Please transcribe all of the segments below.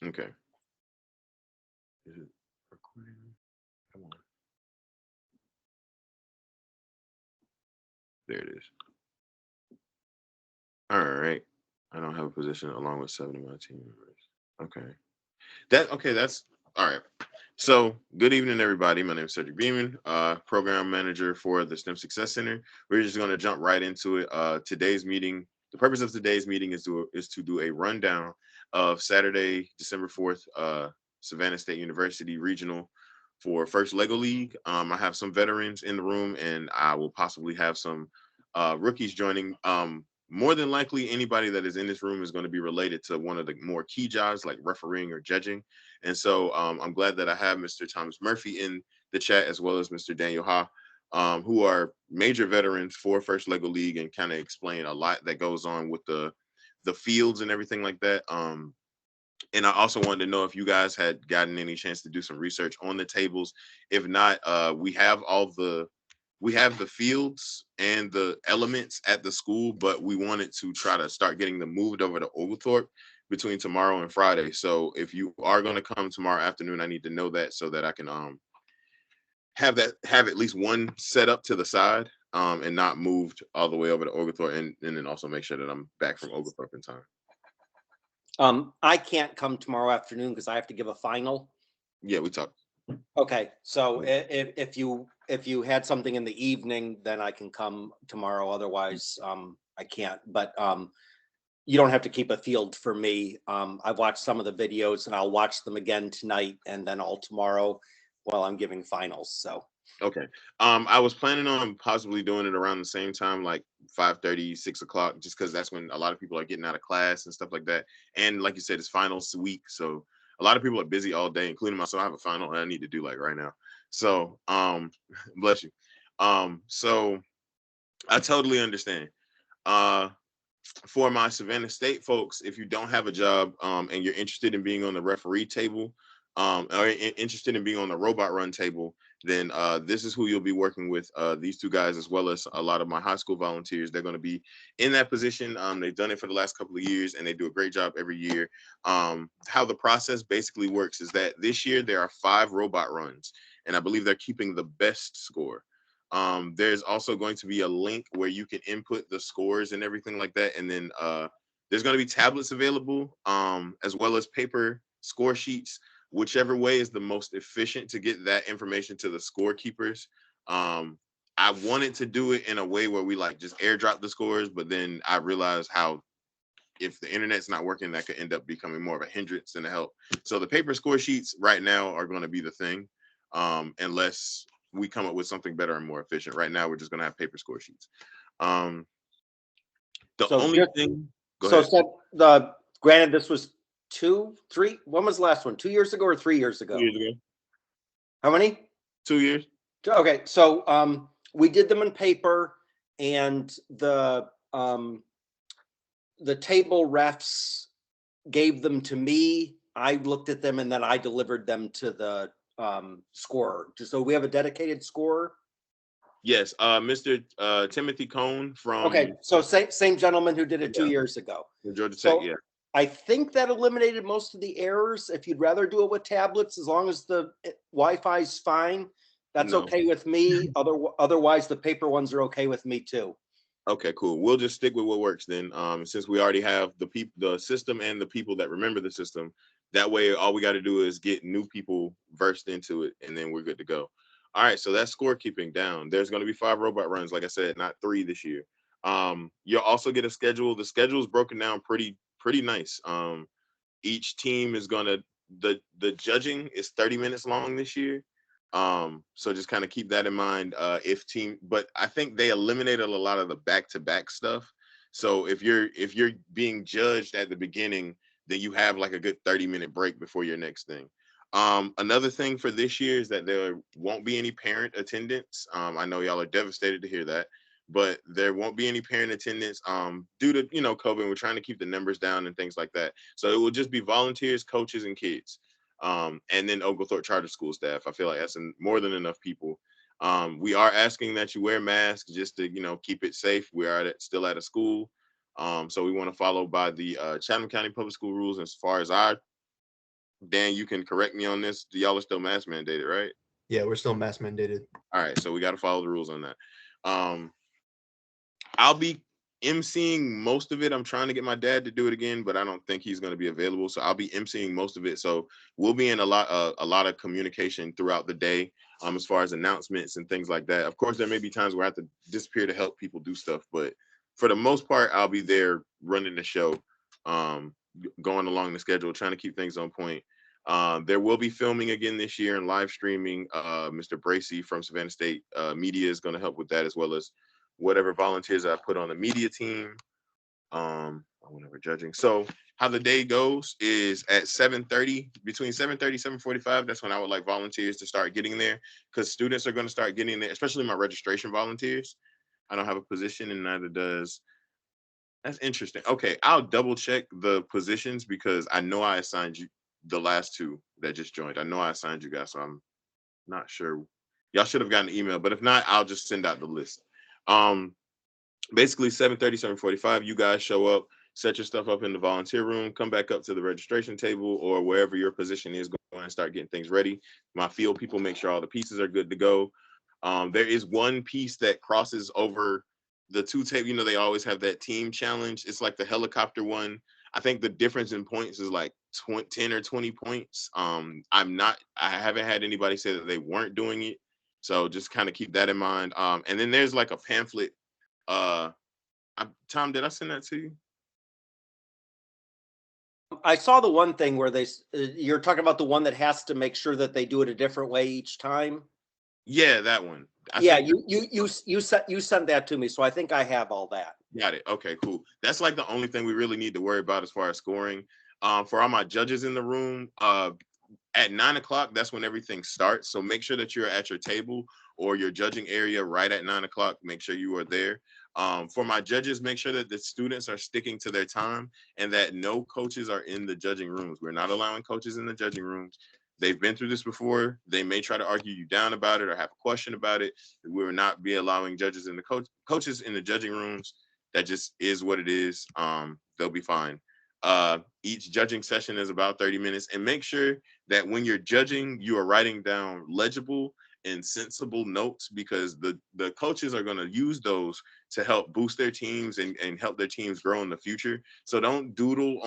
Okay. Is it recording? Come on. There it is. All right. I don't have a position along with 7 of my team members. Okay. That's all right. So, good evening, everybody. My name is Cedric Beeman, program manager for the STEM Success Center. We're just going to jump right into it. Today's meeting, the purpose of today's meeting is to do a rundown of Saturday, December 4th, Savannah State University Regional for First Lego League. I have some veterans in the room, and I will possibly have some rookies joining. More than likely, anybody that is in this room is going to be related to one of the more key jobs like refereeing or judging. And so I'm glad that I have Mr. Thomas Murphy in the chat as well as Mr. Daniel Ha, who are major veterans for First Lego League and kind of explain a lot that goes on with the fields and everything like that. And I also wanted to know if you guys had gotten any chance to do some research on the tables. If not, we have the fields and the elements at the school, but we wanted to try to start getting them moved over to Oglethorpe between tomorrow and Friday. So if you are going to come tomorrow afternoon, I need to know that so that I can have at least one set up to the side and not moved all the way over to Oglethorpe, and then also make sure that I'm back from Oglethorpe in time. I can't come tomorrow afternoon because I have to give a final. Yeah, we talked. Okay, so if you had something in the evening, then I can come tomorrow. Otherwise, I can't. But you don't have to keep a field for me. I've watched some of the videos, and I'll watch them again tonight, and then all tomorrow while I'm giving finals. So Okay. I was planning on possibly doing it around the same time, like 5:30, 6 o'clock, just because that's when a lot of people are getting out of class and stuff like that. And like you said, it's finals week, so a lot of people are busy all day, including myself. I have a final I need to do like right now. So, bless you. So I totally understand. Uh, for my Savannah State folks, if you don't have a job and you're interested in being on the referee table or interested in being on the robot run table, then this is who you'll be working with. These two guys, as well as a lot of my high school volunteers, they're going to be in that position. They've done it for the last couple of years, and they do a great job every year. How the process basically works is that this year there are 5 robot runs, and I believe they're keeping the best score. There's also going to be a link where you can input the scores and everything like that. And then there's going to be tablets available as well as paper score sheets, whichever way is the most efficient to get that information to the scorekeepers. I wanted to do it in a way where we like just airdrop the scores, but then I realized how if the internet's not working, that could end up becoming more of a hindrance than a help. So the paper score sheets right now are going to be the thing, unless we come up with something better and more efficient. Right now, we're just going to have paper score sheets. Um, the so only just thing, go so ahead. said the granted this was 2, 3. When was the last one? 2 years ago or 3 years 2 ago? years ago, How many? 2 years. Okay, so we did them in paper, and the table refs gave them to me. I looked at them, and then I delivered them to the scorer. So we have a dedicated scorer. Yes, Mr. Timothy Cohn Okay, from so same gentleman who did it two yeah, years ago. from Georgia Tech. So Yeah, I think that eliminated most of the errors. If you'd rather do it with tablets, as long as the Wi-Fi is fine, that's no. okay with me. Otherwise, the paper ones are okay with me too. Okay, cool. We'll just stick with what works then. Since we already have the system and the people that remember the system, that way all we got to do is get new people versed into it, and then we're good to go. All right, so that's scorekeeping down. There's going to be 5 robot runs, like I said, not 3 this year. You'll also get a schedule. The schedule is broken down pretty nice. Each team is gonna the judging is 30 minutes long this year. So just kind of keep that in mind. If team, but I think they eliminated a lot of the back-to-back stuff. So if you're being judged at the beginning, then you have like a good 30-minute break before your next thing. Another thing for this year is that there won't be any parent attendance. I know y'all are devastated to hear that, but there won't be any parent attendance due to COVID. We're trying to keep the numbers down and things like that. So it will just be volunteers, coaches, and kids, and then Oglethorpe Charter School staff. I feel like that's more than enough people. We are asking that you wear masks just to keep it safe. We are still at a school, so we want to follow by the Chatham County Public School rules as far as our Dan, you can correct me on this. Y'all are still mask mandated, right? Yeah, we're still mask mandated. All right, so we got to follow the rules on that. Um, I'll be emceeing most of it. I'm trying to get my dad to do it again, but I don't think he's going to be available. So I'll be emceeing most of it. So we'll be in a lot of communication throughout the day, as far as announcements and things like that. Of course, there may be times where I have to disappear to help people do stuff, but for the most part, I'll be there running the show, going along the schedule, trying to keep things on point. There will be filming again this year and live streaming. Mr. Bracy from Savannah State Media is going to help with that, as well as whatever volunteers I put on the media team. Whenever judging. So how the day goes is at 7:30, between 7:30 7:45. That's when I would like volunteers to start getting there, because students are going to start getting there, especially my registration volunteers. I don't have a position, and neither does. That's interesting. Okay, I'll double check the positions because I know I assigned you the last two that just joined. I know I assigned you guys, so I'm not sure. Y'all should have gotten an email, but if not, I'll just send out the list. Um, Basically 7:30 7:45, you guys show up, set your stuff up in the volunteer room, come back up to the registration table or wherever your position is, go and start getting things ready. My field people make sure all the pieces are good to go. There is one piece that crosses over the two table. You know, they always have that team challenge. It's like the helicopter one. I think the difference in points is like 10 or 20 points. I haven't had anybody say that they weren't doing it, so just kind of keep that in mind. And then there's like a pamphlet. Tom, did I send that to you? I saw the one thing where you're talking about the one that has to make sure that they do it a different way each time. Yeah, that one. You sent that to me, so I think I have all that. Got it. Okay, cool. That's like the only thing we really need to worry about as far as scoring. For all my judges in the room, at 9 o'clock, that's when everything starts. So make sure that you're at your table or your judging area right at 9 o'clock. Make sure you are there. For my judges, make sure that the students are sticking to their time and that no coaches are in the judging rooms. We're not allowing coaches in the judging rooms. They've been through this before. They may try to argue you down about it or have a question about it. We will not be allowing judges in the coaches in the judging rooms. That just is what it is. They'll be fine. Each judging session is about 30 minutes, and make sure that when you're judging, you are writing down legible and sensible notes, because the coaches are going to use those to help boost their teams and help their teams grow in the future. So don't doodle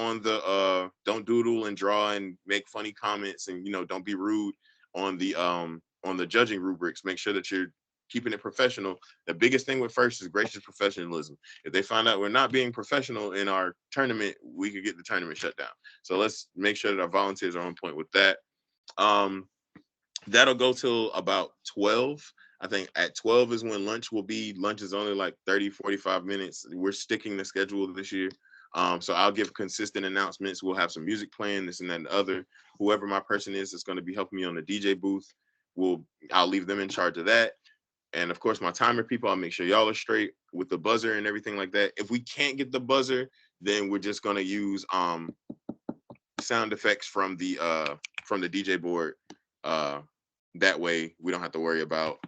don't doodle and draw and make funny comments, and don't be rude on the judging rubrics. Make sure that you're keeping it professional. The biggest thing with first is gracious professionalism. If they find out we're not being professional in our tournament, we could get the tournament shut down. So let's make sure that our volunteers are on point with that. Um, that'll go till about 12. I think at 12 is when lunch will be. Lunch is only like 30, 45 minutes. We're sticking the schedule this year. So I'll give consistent announcements. We'll have some music playing, this and that and the other. Whoever my person is that's going to be helping me on the DJ booth, I'll leave them in charge of that. And of course, my timer people, I'll make sure y'all are straight with the buzzer and everything like that. If we can't get the buzzer, then we're just gonna use sound effects from the DJ board. That way we don't have to worry about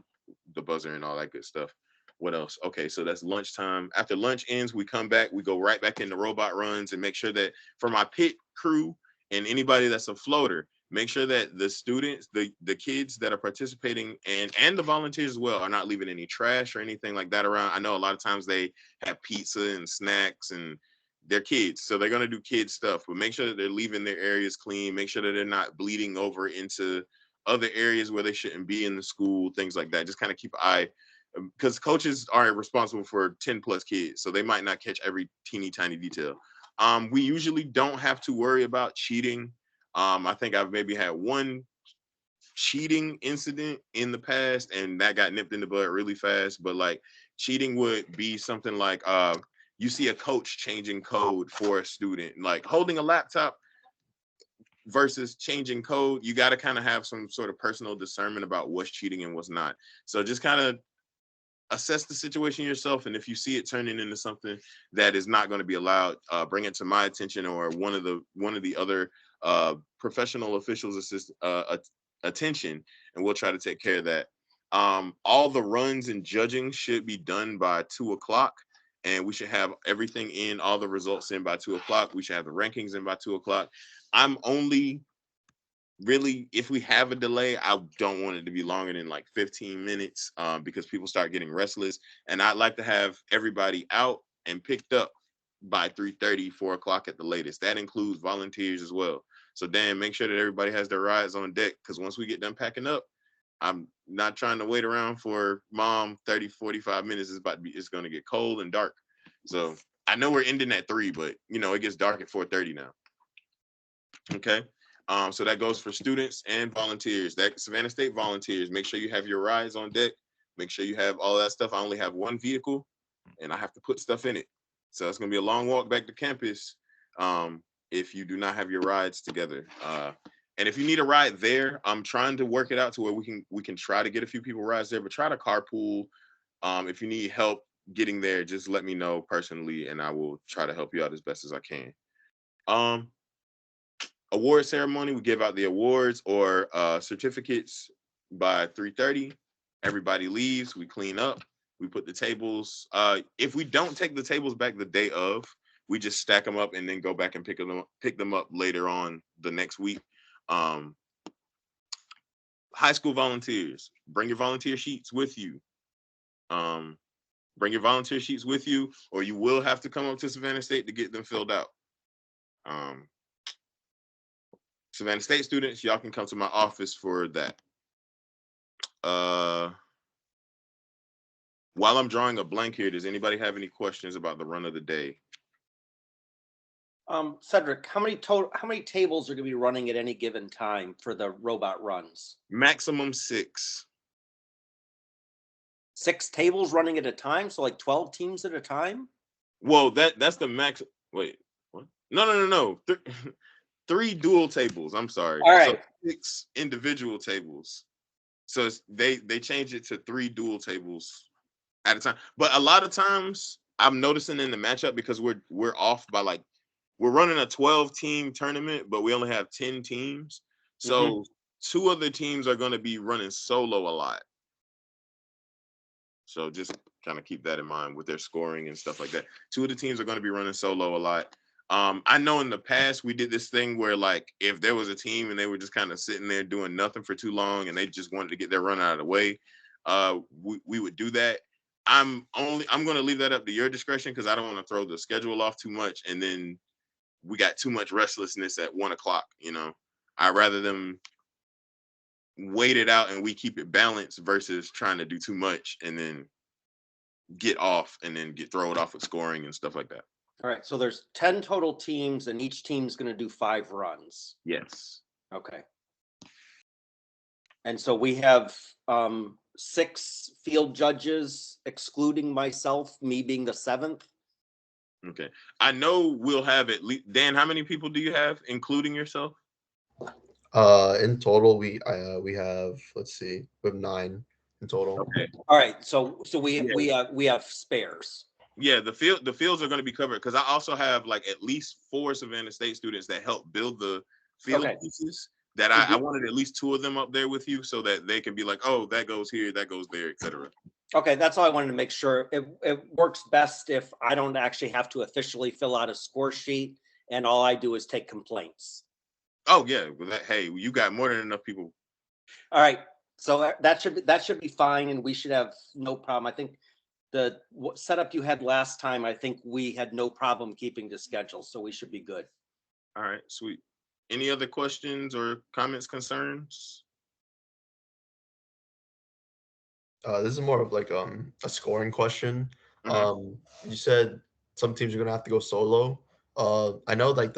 the buzzer and all that good stuff. What else? Okay, so that's lunchtime. After lunch ends, we come back, we go right back into robot runs and make sure that for my pit crew and anybody that's a floater, make sure that the students, the kids that are participating and the volunteers as well are not leaving any trash or anything like that around. I know a lot of times they have pizza and snacks and they're kids, so they're going to do kid stuff, but make sure that they're leaving their areas clean. Make sure that they're not bleeding over into other areas where they shouldn't be in the school, things like that. Just kind of keep an eye, because coaches are responsible for 10 plus kids, so they might not catch every teeny tiny detail. We usually don't have to worry about cheating. I think I've maybe had one cheating incident in the past, and that got nipped in the bud really fast. But like cheating would be something like you see a coach changing code for a student, like holding a laptop versus changing code. You got to kind of have some sort of personal discernment about what's cheating and what's not. So just kind of assess the situation yourself, and if you see it turning into something that is not going to be allowed, bring it to my attention or one of the other professional officials attention, and we'll try to take care of that. All the runs and judging should be done by 2 o'clock, and we should have everything in, all the results in by 2 o'clock. We should have the rankings in by 2 o'clock. I'm only really, if we have a delay, I don't want it to be longer than like 15 minutes, because people start getting restless. And I'd like to have everybody out and picked up by 3:30, 4 o'clock at the latest. That includes volunteers as well. So Dan, make sure that everybody has their rides on deck, because once we get done packing up, I'm not trying to wait around for mom 30, 45 minutes. It's going to get cold and dark. So I know we're ending at 3, but it gets dark at 4:30 now. Okay. So that goes for students and volunteers. That Savannah State volunteers, make sure you have your rides on deck. Make sure you have all that stuff. I only have one vehicle and I have to put stuff in it. So it's going to be a long walk back to campus, if you do not have your rides together. And if you need a ride there, I'm trying to work it out to where we can try to get a few people rides there, but try to carpool. If you need help getting there, just let me know personally and I will try to help you out as best as I can. Award ceremony, we give out the awards or certificates by 3:30. Everybody leaves, we clean up, we put the tables. If we don't take the tables back the day of, we just stack them up and then go back and pick them up later on the next week. High school volunteers, bring your volunteer sheets with you. Bring your volunteer sheets with you, or you will have to come up to Savannah State to get them filled out. Savannah State students, y'all can come to my office for that. While I'm drawing a blank here, does anybody have any questions about the run of the day? Cedric, how many tables are going to be running at any given time for the robot runs? Maximum 6. 6 tables running at a time, so like 12 teams at a time? Well, that's the max. Wait, what? No. 3 dual tables. I'm sorry. All right. So 6 individual tables. So they changed it to 3 dual tables at a time. But a lot of times I'm noticing in the matchup, because we're off by like, we're running a 12-team tournament, but we only have 10 teams. So 2 of the teams are going to be running solo a lot. So just kind of keep that in mind with their scoring and stuff like that. 2 of the teams are going to be running solo a lot. I know in the past we did this thing where, like, if there was a team and they were just kind of sitting there doing nothing for too long and they just wanted to get their run out of the way, we would do that. I'm going to leave that up to your discretion, because I don't want to throw the schedule off too much and then we got too much restlessness at 1 o'clock. I'd rather them wait it out and we keep it balanced versus trying to do too much and then get off and then get thrown off with scoring and stuff like that. All right, so there's 10 total teams and each team's going to do 5 runs. Yes. Okay. And so we have 6 field judges, excluding myself, me being the 7th. Okay. I know we'll have at least, Dan, how many people do you have, including yourself? In total, we have, let's see, we have 9 in total. Okay. All right, so we have spares. Yeah, the fields are going to be covered, because I also have like at least 4 Savannah State students that help build the field pieces. That I wanted at least 2 of them up there with you, so that they can be like, oh, that goes here, that goes there, etc. Okay, that's all I wanted to make sure. It works best if I don't actually have to officially fill out a score sheet and all I do is take complaints. Oh yeah, well, hey, you got more than enough people. All right, so that should be fine, and we should have no problem. I think the setup you had last time, I think we had no problem keeping the schedule, so we should be good. All right, sweet. Any other questions or comments, concerns? This is more of like a scoring question. You said some teams are gonna have to go solo. I know like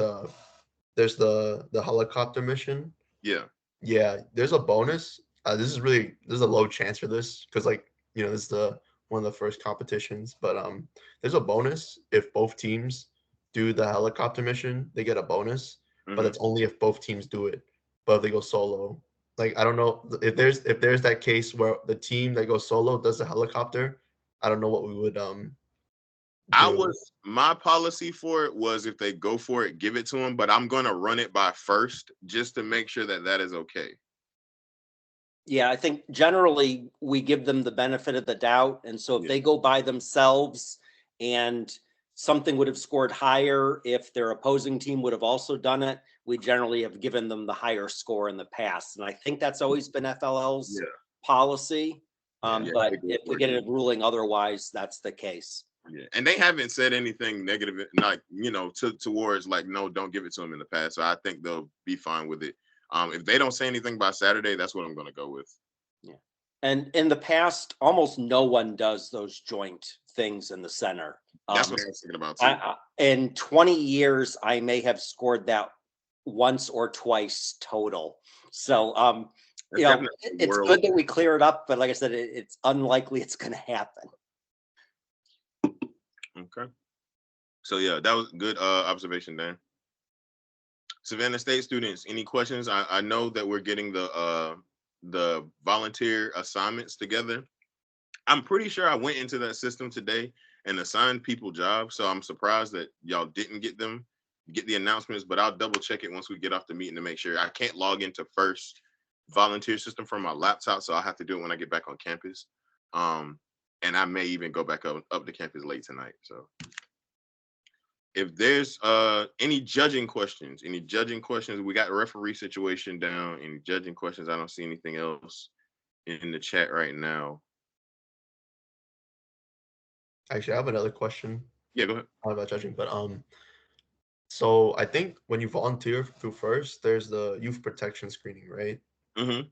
there's the helicopter mission. Yeah. There's a bonus. This is a low chance for this, because like this is one of the first competitions, but there's a bonus if both teams do the helicopter mission. They get a bonus, but it's only if both teams do it. But if they go solo, like I don't know if there's that case where the team that goes solo does the helicopter. I don't know what we would do. My policy for it was, if they go for it, give it to them, but I'm going to run it by first just to make sure that is okay. Yeah, I think generally we give them the benefit of the doubt. And so if they go by themselves and something would have scored higher if their opposing team would have also done it, we generally have given them the higher score in the past. And I think that's always been FLL's Yeah. policy. Yeah, But they go if we for get it. a ruling otherwise, that's the case. Yeah, and they haven't said anything negative, like towards like no, don't give it to them in the past. So I think they'll be fine with it. If they don't say anything by Saturday, that's what I'm gonna go with. Yeah. And in the past, almost no one does those joint things in the center. That's what I was thinking about too. In 20 years, I may have scored that once or twice total. So, That's you know, definitely the it's world. good that we clear it up, but like I said, it's unlikely it's going to happen. Okay. So yeah, that was good observation, Dan. Savannah State students, any questions? I know that we're getting the volunteer assignments together. I'm pretty sure I went into that system today and assigned people jobs. So I'm surprised that y'all didn't get the announcements, but I'll double check it once we get off the meeting to make sure. I can't log into first volunteer system from my laptop, so I'll have to do it when I get back on campus. And I may even go back up to campus late tonight. So if there's any judging questions, we got the referee situation down. Any judging questions? I don't see anything else in the chat right now. Actually, I have another question. Yeah, go ahead. Not about judging, but so I think when you volunteer through first, there's the youth protection screening, right? Mm-hmm.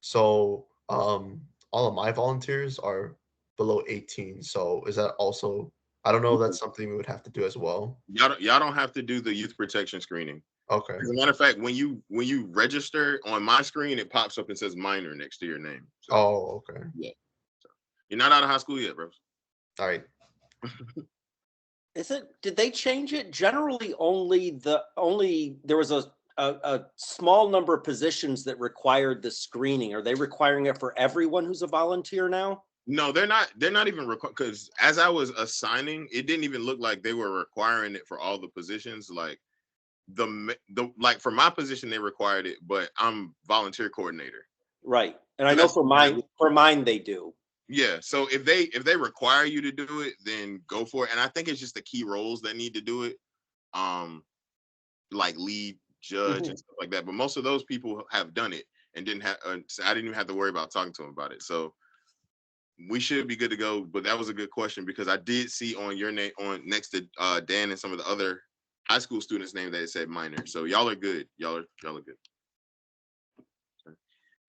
So all of my volunteers are below 18. So is that also, I don't know if that's something we would have to do as well. Y'all don't have to do the youth protection screening. Okay. As a matter of fact, when you register on my screen, it pops up and says minor next to your name. So, Oh, okay. yeah. So, you're not out of high school yet, bro. All right. Did they change it? Generally, there was a small number of positions that required the screening. Are they requiring it for everyone who's a volunteer now? No, they're not even required, because as I was assigning, it didn't even look like they were requiring it for all the positions. Like the like for my position, they required it, but I'm volunteer coordinator. Right. And I know for mine they do. Yeah, so if they require you to do it, then go for it. And I think it's just the key roles that need to do it, like lead, judge, and stuff like that. But most of those people have done it and didn't have. So I didn't even have to worry about talking to them about it. So we should be good to go. But that was a good question, because I did see on your name on next to Dan and some of the other high school students' name that it said minor. So y'all are good. Y'all are good.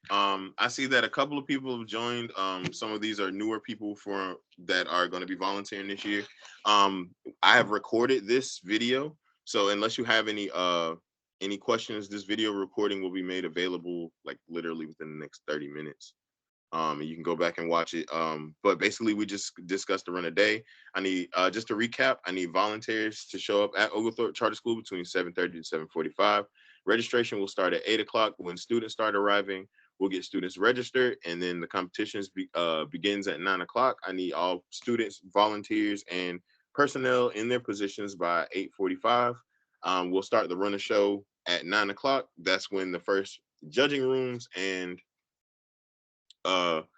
I see that a couple of people have joined. Some of these are newer people that are going to be volunteering this year. I have recorded this video, so unless you have any questions, this video recording will be made available like literally within the next 30 minutes. And you can go back and watch it. But basically, we just discussed the run a day. I need just to recap. I need volunteers to show up at Oglethorpe Charter School between 7:30 to 7:45. Registration will start at 8 o'clock. When students start arriving, we'll get students registered, and then the competitions begins at 9 o'clock. I need all students, volunteers, and personnel in their positions by 8:45. We'll start the run of show at 9 o'clock. That's when the first judging rooms and robot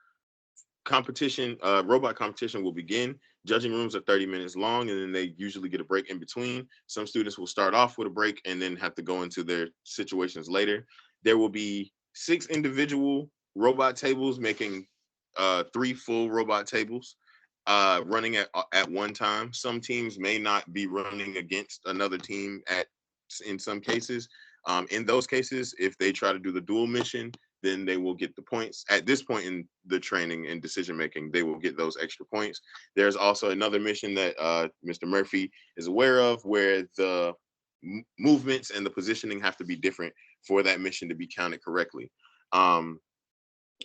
competition will begin. Judging rooms are 30 minutes long, and then they usually get a break in between. Some students will start off with a break and then have to go into their situations later. There will be 6 individual robot tables, making 3 full robot tables running at one time. Some teams may not be running against another team in some cases. In those cases, if they try to do the dual mission, then they will get the points. At this point in the training and decision making, they will get those extra points. There's also another mission that Mr. Murphy is aware of, where the movements and the positioning have to be different for that mission to be counted correctly.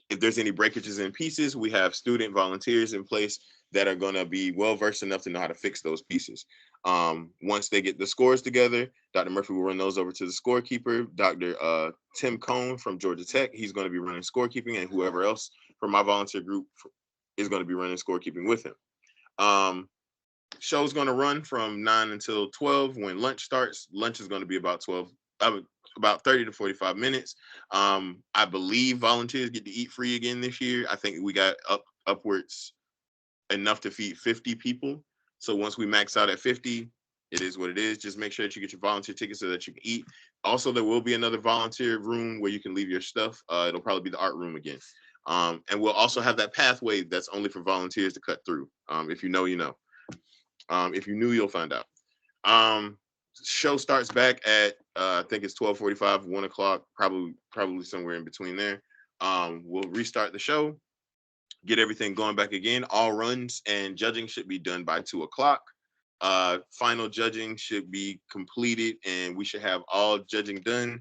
If there's any breakages in pieces, we have student volunteers in place that are going to be well versed enough to know how to fix those pieces. Once they get the scores together, Dr. Murphy will run those over to the scorekeeper. Dr. Tim Cohn from Georgia Tech, he's going to be running scorekeeping, and whoever else from my volunteer group is going to be running scorekeeping with him. Show's going to run from 9 until 12. When lunch starts, lunch is going to be about 30 to 45 minutes. I believe volunteers get to eat free again this year. I think we got upwards enough to feed 50 people. So once we max out at 50, it is what it is. Just make sure that you get your volunteer tickets so that you can eat. Also, there will be another volunteer room where you can leave your stuff. It'll probably be the art room again. And we'll also have that pathway that's only for volunteers to cut through. If you know, you know. If you knew, you'll find out. Show starts back at I think it's 12:45, 1 o'clock, probably somewhere in between there. We'll restart the show, get everything going back again. All runs and judging should be done by 2 o'clock. Final judging should be completed, and we should have all judging done.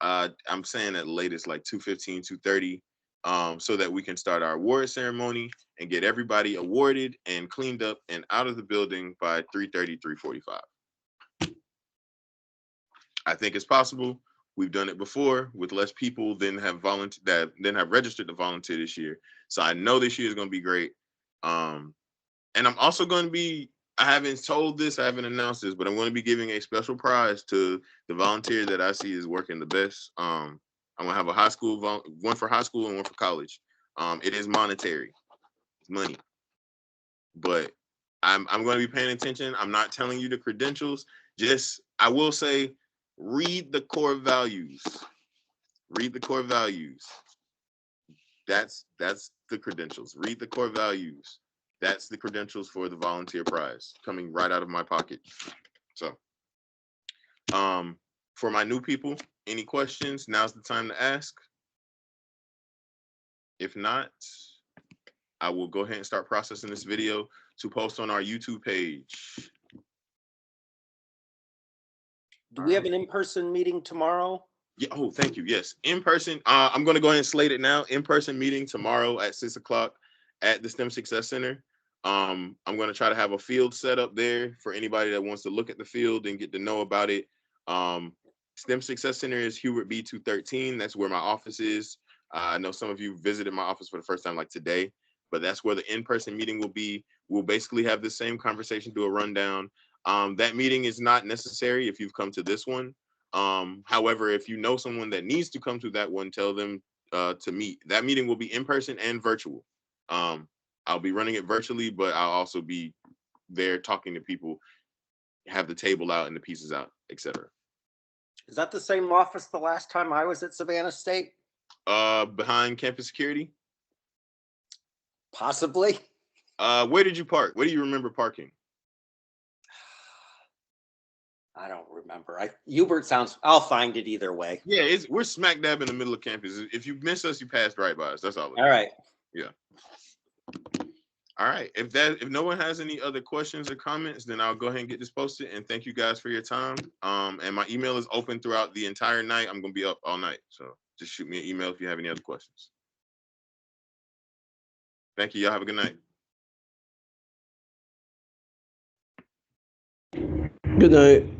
I'm saying at latest like 2:15, 2:30, so that we can start our award ceremony and get everybody awarded and cleaned up and out of the building by 3:30, 3:45. I think it's possible. We've done it before with less people than have registered to volunteer this year. So I know this year is going to be great. And I'm also going to be, I haven't told this, I haven't announced this, but I'm going to be giving a special prize to the volunteer that I see is working the best. I'm going to have a high school, one for high school and one for college. It is monetary. It's money. But I'm going to be paying attention. I'm not telling you the credentials. Just, I will say, read the core values. Read the core values. That's the credentials. Read the core values. That's the credentials for the volunteer prize coming right out of my pocket. So, for my new people, any questions? Now's the time to ask. If not, I will go ahead and start processing this video to post on our YouTube page. Do we have an in-person meeting tomorrow? Yeah. Oh, thank you. Yes, in person. I'm going to go ahead and slate it now. In-person meeting tomorrow at 6 o'clock at the STEM Success Center. I'm going to try to have a field set up there for anybody that wants to look at the field and get to know about it. STEM Success Center is Hubert B 213. That's where my office is. I know some of you visited my office for the first time like today, but that's where the in-person meeting will be. We'll basically have the same conversation, do a rundown. That meeting is not necessary if you've come to this one. However, if you know someone that needs to come to that one, tell them to meet. That meeting will be in person and virtual. I'll be running it virtually, but I'll also be there talking to people, have the table out and the pieces out, etc. Is that the same office the last time I was at Savannah State? Behind campus security? Possibly. Where did you park? Where do you remember parking? I don't remember. Hubert sounds, I'll find it either way. Yeah, we're smack dab in the middle of campus. If you miss us, you passed right by us. That's all. All right. Yeah. All right. If no one has any other questions or comments, then I'll go ahead and get this posted. And thank you guys for your time. And my email is open throughout the entire night. I'm gonna be up all night. So just shoot me an email if you have any other questions. Thank you. Y'all have a good night. Good night.